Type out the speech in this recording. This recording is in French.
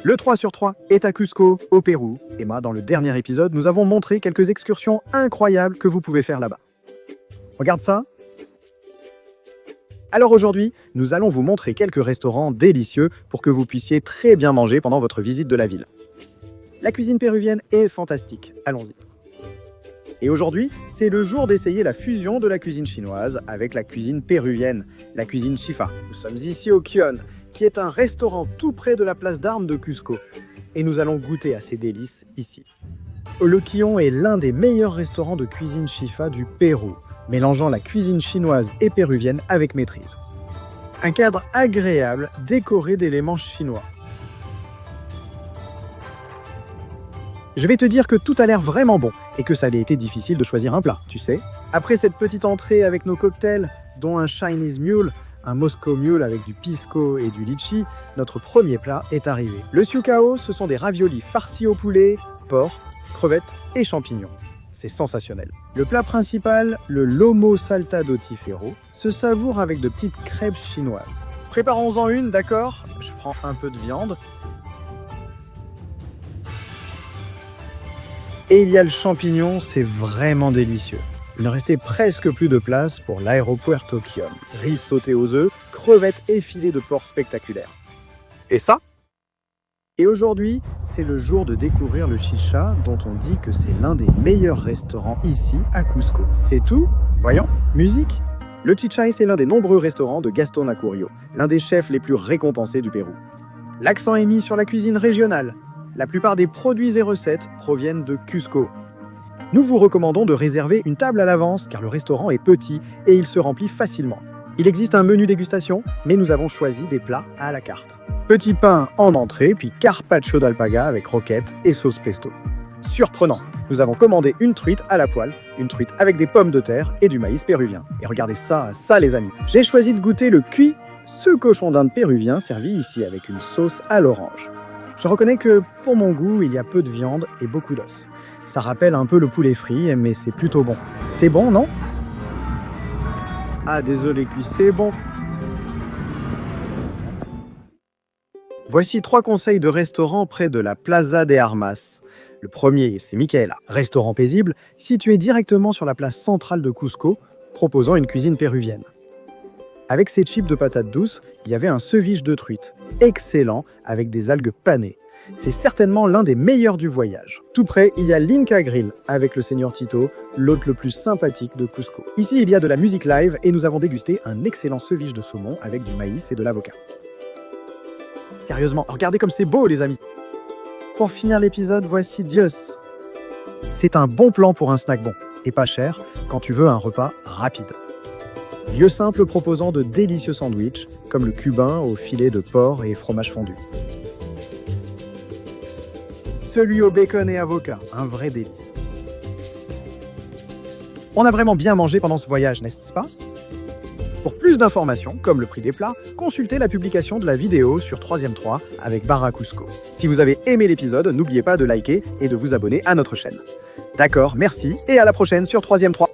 Le 3 sur 3 est à Cusco, au Pérou. Et dans le dernier épisode, nous avons montré quelques excursions incroyables que vous pouvez faire là-bas. Regarde ça. Alors aujourd'hui, nous allons vous montrer quelques restaurants délicieux pour que vous puissiez très bien manger pendant votre visite de la ville. La cuisine péruvienne est fantastique, allons-y. Et aujourd'hui, c'est le jour d'essayer la fusion de la cuisine chinoise avec la cuisine péruvienne, la cuisine Chifa. Nous sommes ici au Kion, qui est un restaurant tout près de la place d'armes de Cusco. Et nous allons goûter à ces délices ici. Le Kion est l'un des meilleurs restaurants de cuisine Chifa du Pérou, mélangeant la cuisine chinoise et péruvienne avec maîtrise. Un cadre agréable décoré d'éléments chinois. Je vais te dire que tout a l'air vraiment bon et que ça a été difficile de choisir un plat, tu sais. Après cette petite entrée avec nos cocktails, dont un Chinese Mule, un Moscow Mule avec du pisco et du litchi, notre premier plat est arrivé. Le siucao, ce sont des raviolis farcis au poulet, porc, crevettes et champignons. C'est sensationnel. Le plat principal, le lomo saltado tifero, se savoure avec de petites crêpes chinoises. Préparons-en une, d'accord? Je prends un peu de viande. Et il y a le champignon, c'est vraiment délicieux. Il ne restait presque plus de place pour l'aéropuerto Kion. Riz sauté aux œufs, crevettes et filets de porc spectaculaires. Et ça? Et aujourd'hui, c'est le jour de découvrir le chicha, dont on dit que c'est l'un des meilleurs restaurants ici à Cusco. C'est tout? Voyons, musique? Le chicha, c'est l'un des nombreux restaurants de Gaston Acurio, l'un des chefs les plus récompensés du Pérou. L'accent est mis sur la cuisine régionale. La plupart des produits et recettes proviennent de Cusco. Nous vous recommandons de réserver une table à l'avance car le restaurant est petit et il se remplit facilement. Il existe un menu dégustation, mais nous avons choisi des plats à la carte. Petit pain en entrée, puis carpaccio d'alpaga avec roquettes et sauce pesto. Surprenant, nous avons commandé une truite à la poêle, une truite avec des pommes de terre et du maïs péruvien. Et regardez ça les amis. J'ai choisi de goûter le cuit, ce cochon d'Inde péruvien servi ici avec une sauce à l'orange. Je reconnais que, pour mon goût, il y a peu de viande et beaucoup d'os. Ça rappelle un peu le poulet frit, mais c'est plutôt bon. C'est bon, non? Ah, désolé, cuit, c'est bon. Voici 3 conseils de restaurants près de la Plaza de Armas. Le premier, c'est Micaela, restaurant paisible, situé directement sur la place centrale de Cusco, proposant une cuisine péruvienne. Avec ses chips de patates douces, il y avait un ceviche de truite, excellent, avec des algues panées. C'est certainement l'un des meilleurs du voyage. Tout près, il y a l'Inca Grill, avec le Seigneur Tito, l'hôte le plus sympathique de Cusco. Ici, il y a de la musique live et nous avons dégusté un excellent ceviche de saumon avec du maïs et de l'avocat. Sérieusement, regardez comme c'est beau les amis. Pour finir l'épisode, voici Dios. C'est un bon plan pour un snack bon, et pas cher, quand tu veux un repas rapide. Lieu simple proposant de délicieux sandwichs, comme le cubain au filet de porc et fromage fondu. Celui au bacon et avocat, un vrai délice. On a vraiment bien mangé pendant ce voyage, n'est-ce pas? Pour plus d'informations, comme le prix des plats, consultez la publication de la vidéo sur 3e3 avec Barra Cusco. Si vous avez aimé l'épisode, n'oubliez pas de liker et de vous abonner à notre chaîne. D'accord, merci et à la prochaine sur 3e3.